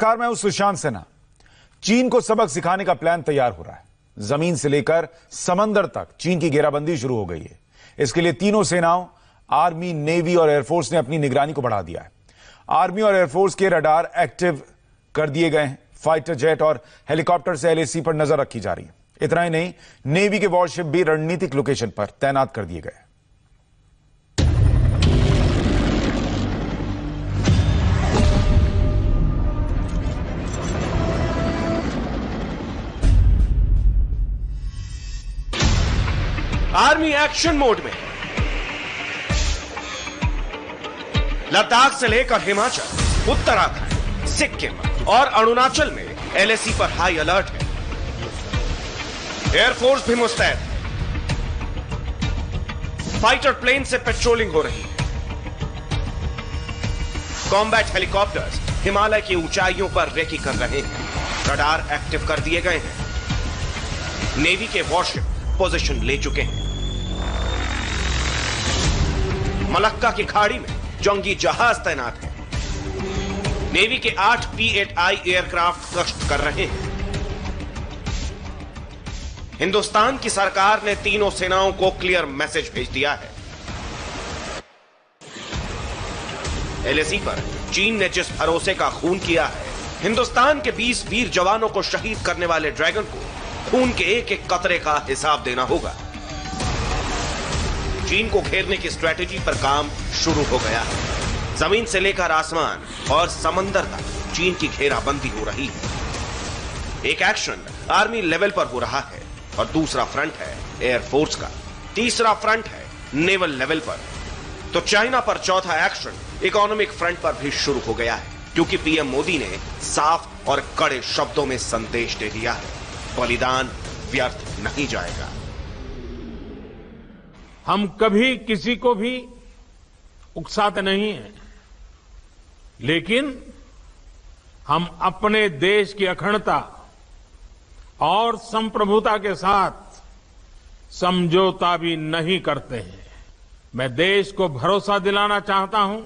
Car में हूं सुशांत सिन्हा। चीन को सबक सिखाने का प्लान तैयार हो रहा है। जमीन से लेकर समंदर तक चीन की घेराबंदी शुरू हो गई है। इसके लिए तीनों सेनाओं आर्मी, नेवी और एयरफोर्स ने अपनी निगरानी को बढ़ा दिया है। आर्मी और एयरफोर्स के रडार एक्टिव कर दिए गए हैं। फाइटर जेट और हेलीकॉप्टर से एलएसी पर नजर रखी जा रही है। इतना ही नहीं, नेवी के वॉरशिप भी रणनीतिक लोकेशन पर तैनात कर दिए गए। आर्मी एक्शन मोड में। लद्दाख से लेकर हिमाचल, उत्तराखंड, सिक्किम और अरुणाचल में एलएसी पर हाई अलर्ट है। एयरफोर्स भी मुस्तैद है। फाइटर प्लेन से पेट्रोलिंग हो रही है। कॉम्बैट हेलीकॉप्टर्स हिमालय की ऊंचाइयों पर रेकी कर रहे हैं। रडार एक्टिव कर दिए गए हैं। नेवी के वॉरशिप पोजीशन ले चुके हैं। मलक्का की खाड़ी में जंगी जहाज तैनात है। नेवी के 8 P-8I एयरक्राफ्ट गश्त कर रहे हैं। हिंदुस्तान की सरकार ने तीनों सेनाओं को क्लियर मैसेज भेज दिया है। एलएसी पर चीन ने जिस भरोसे का खून किया है, हिंदुस्तान के 20 वीर जवानों को शहीद करने वाले ड्रैगन को खून के एक एक कतरे का हिसाब देना होगा। चीन को घेरने की स्ट्रेटेजी पर काम शुरू हो गया है। जमीन से लेकर आसमान और समंदर तक चीन की घेराबंदी हो रही है। एक एक्शन आर्मी लेवल पर हो रहा है और दूसरा फ्रंट है एयरफोर्स का। तीसरा फ्रंट है नेवल लेवल पर। तो चाइना पर चौथा एक्शन इकोनॉमिक फ्रंट पर भी शुरू हो गया है, क्योंकि पीएम मोदी ने साफ और कड़े शब्दों में संदेश दे दिया है, बलिदान व्यर्थ नहीं जाएगा। हम कभी किसी को भी उकसाते नहीं हैं, लेकिन हम अपने देश की अखंडता और संप्रभुता के साथ समझौता भी नहीं करते हैं। मैं देश को भरोसा दिलाना चाहता हूं,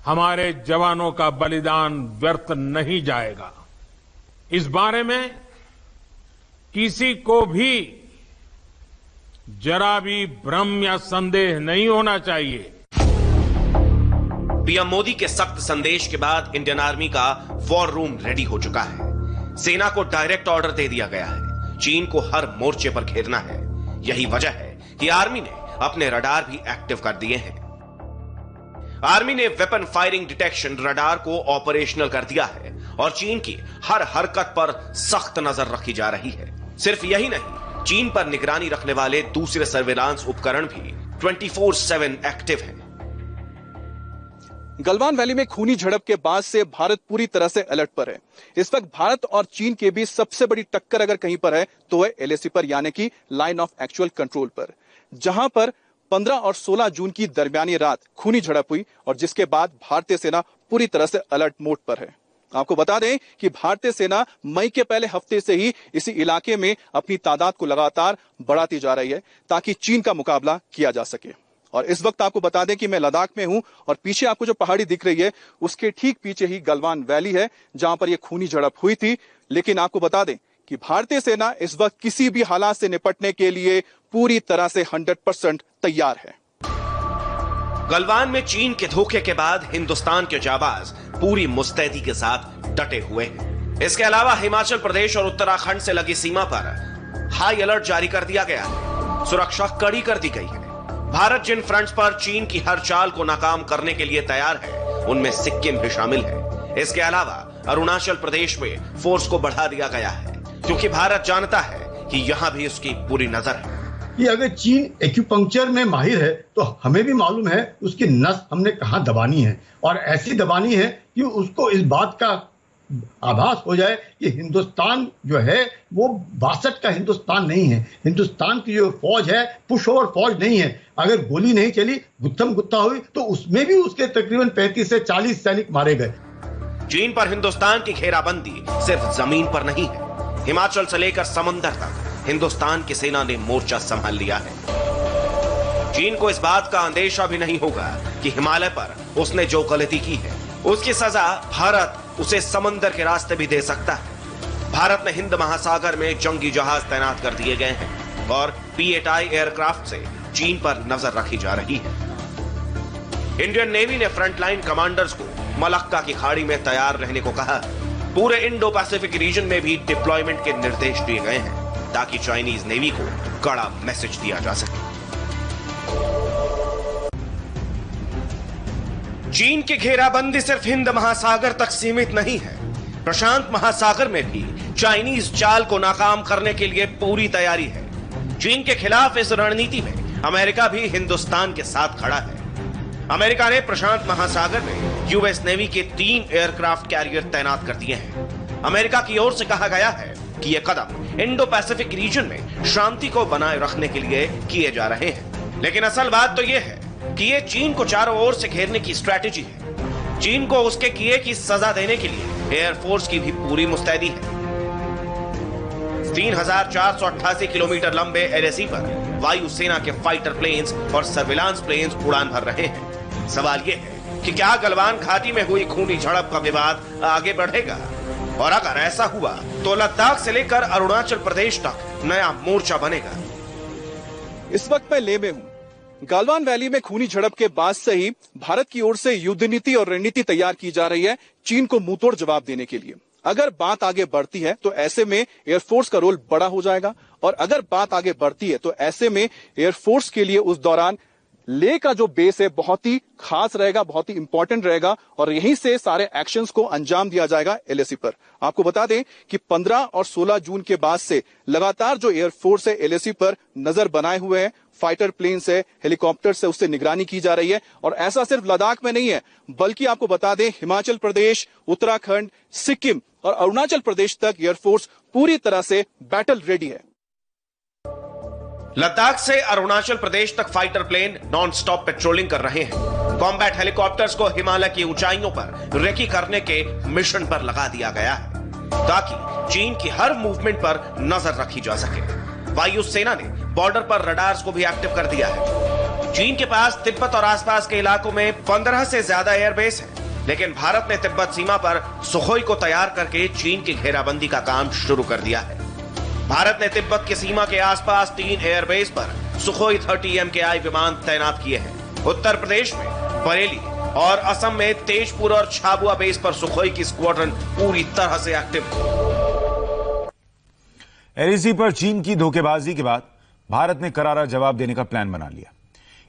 हमारे जवानों का बलिदान व्यर्थ नहीं जाएगा। इस बारे में किसी को भी जरा भी भ्रम या संदेह नहीं होना चाहिए। पीएम मोदी के सख्त संदेश के बाद इंडियन आर्मी का वॉर रूम रेडी हो चुका है। सेना को डायरेक्ट ऑर्डर दे दिया गया है, चीन को हर मोर्चे पर घेरना है। यही वजह है कि आर्मी ने अपने रडार भी एक्टिव कर दिए हैं। आर्मी ने वेपन फायरिंग डिटेक्शन रडार को ऑपरेशनल कर दिया है और चीन की हर हरकत पर सख्त नजर रखी जा रही है। सिर्फ यही नहीं, चीन पर निगरानी रखने वाले दूसरे सर्विलांस उपकरण भी 24/7 एक्टिव हैं। गलवान वैली में खूनी झड़प के बाद से भारत पूरी तरह से अलर्ट पर है। इस वक्त भारत और चीन के बीच सबसे बड़ी टक्कर अगर कहीं पर है तो है एलएसी पर, यानी कि लाइन ऑफ एक्चुअल कंट्रोल पर, जहां पर 15 और 16 जून की दरमियानी रात खूनी झड़प हुई और जिसके बाद भारतीय सेना पूरी तरह से अलर्ट मोड पर है। आपको बता दें कि भारतीय सेना मई के पहले हफ्ते से ही इसी इलाके में अपनी तादाद को लगातार बढ़ाती जा रही है ताकि चीन का मुकाबला किया जा सके। और इस वक्त आपको बता दें कि मैं लद्दाख में हूं और पीछे आपको जो पहाड़ी दिख रही है उसके ठीक पीछे ही गलवान वैली है, जहां पर यह खूनी झड़प हुई थी। लेकिन आपको बता दें कि भारतीय सेना इस वक्त किसी भी हालात से निपटने के लिए पूरी तरह से 100% तैयार है। गलवान में चीन के धोखे के बाद हिंदुस्तान के जाबाज पूरी मुस्तैदी के साथ डटे हुए हैं। इसके अलावा हिमाचल प्रदेश और उत्तराखंड से लगी सीमा पर हाई अलर्ट जारी कर दिया गया है। सुरक्षा कड़ी कर दी गई है। भारत जिन फ्रंट्स पर चीन की हर चाल को नाकाम करने के लिए तैयार है, उनमें सिक्किम भी शामिल है। इसके अलावा अरुणाचल प्रदेश में फोर्स को बढ़ा दिया गया है, क्योंकि भारत जानता है कि यहां भी उसकी पूरी नजर है। कि अगर चीन एक्यूपंक्चर में माहिर है तो हमें भी मालूम है उसकी नस हमने कहां दबानी है, और ऐसी दबानी है कि उसको इस बात का आभास हो जाए कि हिंदुस्तान जो है वो 62 का हिंदुस्तान नहीं है। हिंदुस्तान की जो फौज है पुश ओवर फौज नहीं है। अगर गोली नहीं चली, गुत्थम गुत्था हुई, तो उसमें भी उसके तकरीबन 35 से 40 सैनिक मारे गए। चीन पर हिंदुस्तान की घेराबंदी सिर्फ जमीन पर नहीं है। हिमाचल से लेकर समंदर तक हिंदुस्तान की सेना ने मोर्चा संभाल लिया है। चीन को इस बात का अंदेशा भी नहीं होगा कि हिमालय पर उसने जो गलती की है उसकी सजा भारत उसे समंदर के रास्ते भी दे सकता है। भारत ने हिंद महासागर में जंगी जहाज तैनात कर दिए गए हैं और P-8I एयरक्राफ्ट से चीन पर नजर रखी जा रही है। इंडियन नेवी ने फ्रंटलाइन कमांडर्स को मलक्का की खाड़ी में तैयार रहने को कहा। पूरे इंडो पैसिफिक रीजन में भी डिप्लॉयमेंट के निर्देश दिए गए हैं ताकि चाइनीज नेवी को कड़ा मैसेज दिया जा सके। चीन की घेराबंदी सिर्फ हिंद महासागर तक सीमित नहीं है। प्रशांत महासागर में भी चाइनीज चाल को नाकाम करने के लिए पूरी तैयारी है। चीन के खिलाफ इस रणनीति में अमेरिका भी हिंदुस्तान के साथ खड़ा है। अमेरिका ने प्रशांत महासागर में यूएस नेवी के 3 एयरक्राफ्ट कैरियर तैनात कर दिए हैं। अमेरिका की ओर से कहा गया है कि यह कदम इंडो पैसिफिक रीजन में शांति को बनाए रखने के लिए किए जा रहे हैं। लेकिन असल बात तो यह है कि यह चीन को चारों ओर से घेरने की स्ट्रैटेजी है। चीन को उसके किए की सजा देने के लिए एयरफोर्स की भी पूरी मुस्तैदी है। 3488 किलोमीटर लंबे एलएसी पर वायुसेना के फाइटर प्लेन्स और सर्विलांस प्लेन्स उड़ान भर रहे हैं। सवाल यह है कि क्या गलवान घाटी में हुई खूनी झड़प का विवाद आगे बढ़ेगा, और अगर ऐसा हुआ तो लद्दाख से लेकर अरुणाचल प्रदेश तक नया मोर्चा बनेगा। इस वक्त मैं लेह में हूं। गालवान वैली में खूनी झड़प के बाद से ही भारत की ओर से युद्ध नीति और रणनीति तैयार की जा रही है चीन को मुंहतोड़ जवाब देने के लिए। अगर बात आगे बढ़ती है तो ऐसे में एयरफोर्स का रोल बड़ा हो जाएगा, और अगर बात आगे बढ़ती है तो ऐसे में एयरफोर्स के लिए उस दौरान लेह का जो बेस है बहुत ही खास रहेगा, बहुत ही इंपॉर्टेंट रहेगा, और यहीं से सारे एक्शंस को अंजाम दिया जाएगा एलएसी पर। आपको बता दें कि 15 और 16 जून के बाद से लगातार जो एयरफोर्स है एलएसी पर नजर बनाए हुए है। फाइटर प्लेन से, हेलीकॉप्टर से उससे निगरानी की जा रही है, और ऐसा सिर्फ लद्दाख में नहीं है बल्कि आपको बता दें हिमाचल प्रदेश, उत्तराखंड, सिक्किम और अरुणाचल प्रदेश तक एयरफोर्स पूरी तरह से बैटल रेडी है। लद्दाख से अरुणाचल प्रदेश तक fighter plane non stop patrolling कर रहे हैं। कॉम्बैट हेलीकॉप्टर्स को हिमालय की ऊंचाइयों पर रेकी करने के मिशन पर लगा दिया गया है ताकि चीन की हर मूवमेंट पर नजर रखी जा सके। वायुसेना ने बॉर्डर पर रडार्स को भी एक्टिव कर दिया है। चीन के पास तिब्बत और आसपास के इलाकों में 15 से ज्यादा एयरबेस है, लेकिन भारत ने तिब्बत सीमा पर सुखोई को तैयार करके चीन की घेराबंदी का काम शुरू कर दिया है। भारत ने तिब्बत की सीमा के आसपास 3 एयरबेस पर सुखोई 30 MKI विमान तैनात किए हैं। उत्तर प्रदेश में बरेली और असम में तेजपुर और झाबुआ बेस पर सुखोई की स्क्वाड्रन पूरी तरह से एक्टिव है। एलएसी पर चीन की धोखेबाजी के बाद भारत ने करारा जवाब देने का प्लान बना लिया।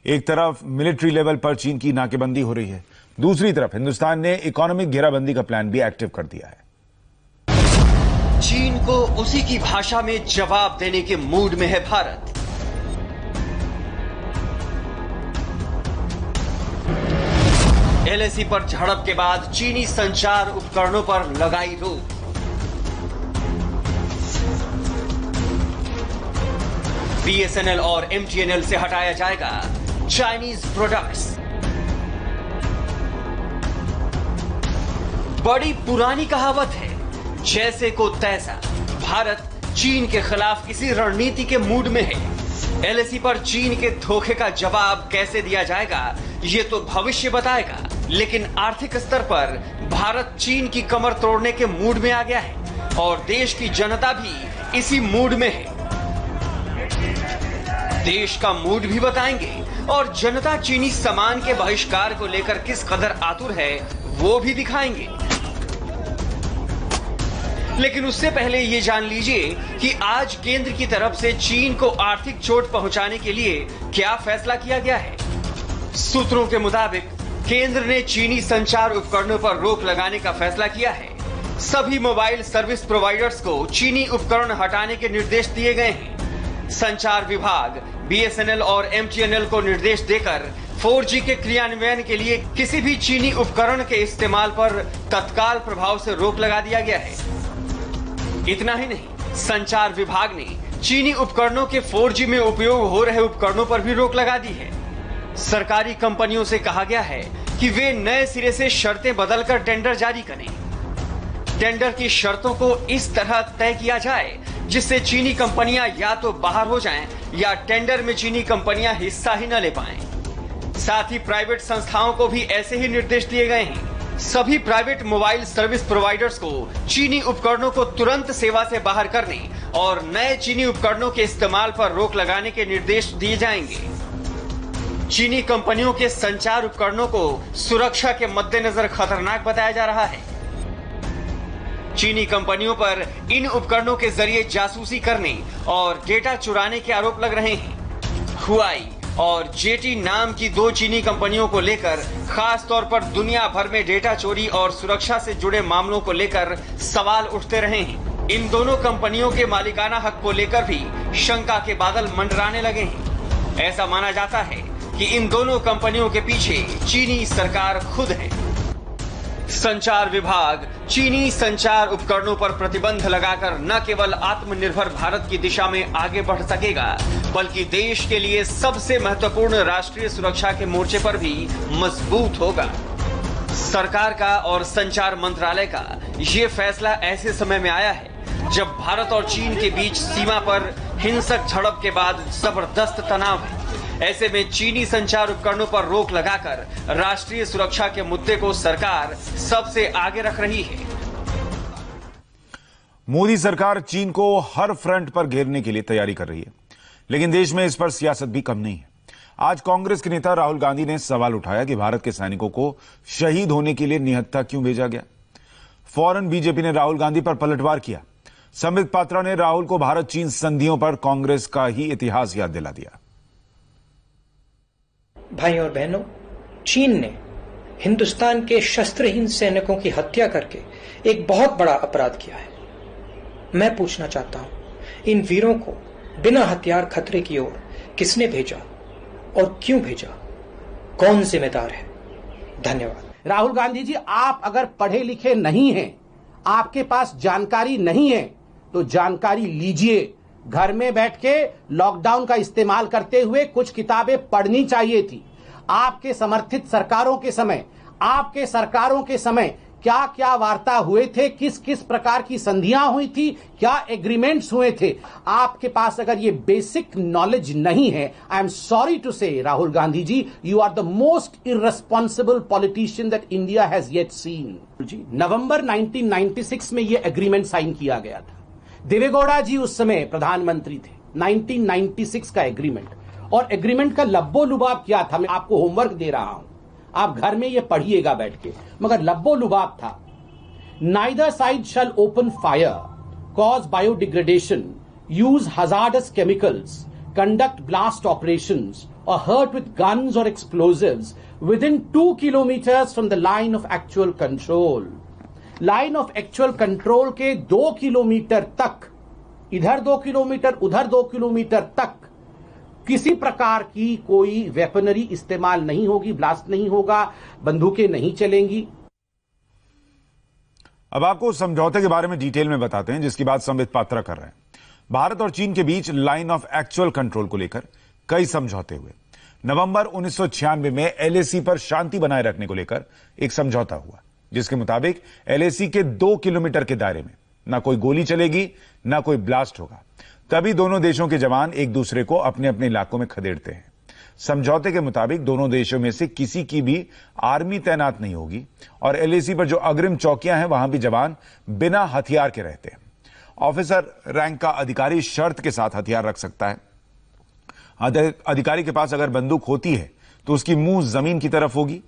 एक तरफ मिलिट्री लेवल पर चीन की नाकेबंदी हो रही है, दूसरी तरफ हिंदुस्तान ने इकोनॉमिक घेराबंदी का प्लान भी एक्टिव कर दिया है। चीन को उसी की भाषा में जवाब देने के मूड में है भारत। एलएसी पर झड़प के बाद चीनी संचार उपकरणों पर लगाई रोक। बीएसएनएल और एमटीएनएल से हटाया जाएगा चाइनीज प्रोडक्ट्स। बड़ी पुरानी कहावत है, जैसे को तैसा। भारत चीन के खिलाफ इसी रणनीति के मूड में है। एलएसी पर चीन के धोखे का जवाब कैसे दिया जाएगा ये तो भविष्य बताएगा, लेकिन आर्थिक स्तर पर भारत चीन की कमर तोड़ने के मूड में आ गया है और देश की जनता भी इसी मूड में है। देश का मूड भी बताएंगे और जनता चीनी सामान के बहिष्कार को लेकर किस कदर आतुर है वो भी दिखाएंगे। लेकिन उससे पहले ये जान लीजिए कि आज केंद्र की तरफ से चीन को आर्थिक चोट पहुंचाने के लिए क्या फैसला किया गया है। सूत्रों के मुताबिक केंद्र ने चीनी संचार उपकरणों पर रोक लगाने का फैसला किया है। सभी मोबाइल सर्विस प्रोवाइडर्स को चीनी उपकरण हटाने के निर्देश दिए गए हैं। संचार विभाग बीएसएनएल और एमटीएनएल को निर्देश देकर 4G के क्रियान्वयन के लिए किसी भी चीनी उपकरण के इस्तेमाल पर तत्काल प्रभाव से रोक लगा दिया गया है। इतना ही नहीं, संचार विभाग ने चीनी उपकरणों के 4G में उपयोग हो रहे उपकरणों पर भी रोक लगा दी है। सरकारी कंपनियों से कहा गया है कि वे नए सिरे से शर्तें बदलकर टेंडर जारी करें। टेंडर की शर्तों को इस तरह तय किया जाए जिससे चीनी कंपनियां या तो बाहर हो जाएं या टेंडर में चीनी कंपनियां हिस्सा ही न ले पाएं। साथ ही प्राइवेट संस्थाओं को भी ऐसे ही निर्देश दिए गए हैं। सभी प्राइवेट मोबाइल सर्विस प्रोवाइडर्स को चीनी उपकरणों को तुरंत सेवा से बाहर करने और नए चीनी उपकरणों के इस्तेमाल पर रोक लगाने के निर्देश दिए जाएंगे। चीनी कंपनियों के संचार उपकरणों को सुरक्षा के मद्देनजर खतरनाक बताया जा रहा है। चीनी कंपनियों पर इन उपकरणों के जरिए जासूसी करने और डेटा चुराने के आरोप लग रहे हैं। हुआई और जेटी नाम की दो चीनी कंपनियों को लेकर खास तौर पर दुनिया भर में डेटा चोरी और सुरक्षा से जुड़े मामलों को लेकर सवाल उठते रहे हैं। इन दोनों कंपनियों के मालिकाना हक को लेकर भी शंका के बादल मंडराने लगे हैं। ऐसा माना जाता है कि इन दोनों कंपनियों के पीछे चीनी सरकार खुद है। संचार विभाग चीनी संचार उपकरणों पर प्रतिबंध लगाकर न केवल आत्मनिर्भर भारत की दिशा में आगे बढ़ सकेगा, बल्कि देश के लिए सबसे महत्वपूर्ण राष्ट्रीय सुरक्षा के मोर्चे पर भी मजबूत होगा। सरकार का और संचार मंत्रालय का ये फैसला ऐसे समय में आया है जब भारत और चीन के बीच सीमा पर हिंसक झड़प के बाद जबरदस्त तनाव है। ऐसे में चीनी संचार उपकरणों पर रोक लगाकर राष्ट्रीय सुरक्षा के मुद्दे को सरकार सबसे आगे रख रही है। मोदी सरकार चीन को हर फ्रंट पर घेरने के लिए तैयारी कर रही है, लेकिन देश में इस पर सियासत भी कम नहीं है। आज कांग्रेस के नेता राहुल गांधी ने सवाल उठाया कि भारत के सैनिकों को शहीद होने के लिए निहत्था क्यों भेजा गया। फौरन बीजेपी ने राहुल गांधी पर पलटवार किया। संबित पात्रा ने राहुल को भारत चीन संधियों पर कांग्रेस का ही इतिहास याद दिला दिया। भाइयों और बहनों, चीन ने हिंदुस्तान के शस्त्रहीन सैनिकों की हत्या करके एक बहुत बड़ा अपराध किया है। मैं पूछना चाहता हूं, इन वीरों को बिना हथियार खतरे की ओर किसने भेजा और क्यों भेजा? कौन जिम्मेदार है? धन्यवाद। राहुल गांधी जी, आप अगर पढ़े लिखे नहीं हैं, आपके पास जानकारी नहीं है, तो जानकारी लीजिए। घर में बैठ के लॉकडाउन का इस्तेमाल करते हुए कुछ किताबें पढ़नी चाहिए थी। आपके समर्थित सरकारों के समय क्या क्या वार्ता हुए थे, किस किस प्रकार की संधियां हुई थी, क्या एग्रीमेंट्स हुए थे। आपके पास अगर ये बेसिक नॉलेज नहीं है, I am sorry to say Rahul Gandhi ji, you are the most irresponsible politician that India has yet seen. नवंबर 1996 में ये एग्रीमेंट साइन किया गया था। देवेगौड़ा जी उस समय प्रधानमंत्री थे। 1996 का एग्रीमेंट, और एग्रीमेंट का लब्बो लुबाब क्या था, मैं आपको होमवर्क दे रहा हूं, आप घर में ये पढ़िएगा बैठ के, मगर लब्बो लुबाब था। Neither side shall open fire, cause biodegradation, use hazardous chemicals, conduct blast operations और हर्ट विद गन्स और explosives within 2 kilometres from the line of actual control. Line of actual control के 2 किलोमीटर तक, इधर 2 किलोमीटर उधर 2 kilometre तक किसी प्रकार की कोई वेपनरी इस्तेमाल नहीं होगी, ब्लास्ट नहीं होगा, बंदूकें नहीं चलेंगी। अब आपको समझौते के बारे में डिटेल में बताते हैं, जिसकी बात संबित पात्रा कर रहे हैं। भारत और चीन के बीच लाइन ऑफ एक्चुअल कंट्रोल को लेकर कई समझौते हुए। नवंबर 1996 में एलएसी पर शांति बनाए रखने को लेकर एक समझौता हुआ, जिसके मुताबिक एलएसी के 2 किलोमीटर के दायरे में ना कोई गोली चलेगी, ना कोई ब्लास्ट होगा। तभी दोनों देशों के जवान एक दूसरे को अपने अपने इलाकों में खदेड़ते हैं। समझौते के मुताबिक दोनों देशों में से किसी की भी आर्मी तैनात नहीं होगी, और एलएसी पर जो अग्रिम चौकियां हैं वहां भी जवान बिना हथियार के रहते हैं। ऑफिसर रैंक का अधिकारी शर्त के साथ हथियार रख सकता है। अधिकारी के पास अगर बंदूक होती है तो उसकी मुंह जमीन की तरफ होगी।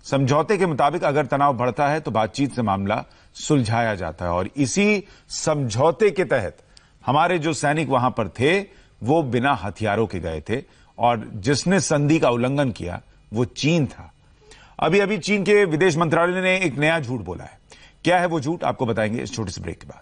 समझौते के मुताबिक अगर तनाव बढ़ता है तो बातचीत से मामला सुलझाया जाता है, और इसी समझौते के तहत हमारे जो सैनिक वहां पर थे वो बिना हथियारों के गए थे, और जिसने संधि का उल्लंघन किया वो चीन था। अभी चीन के विदेश मंत्रालय ने एक नया झूठ बोला है। क्या है वो झूठ, आपको बताएंगे इस छोटे से ब्रेक के बाद।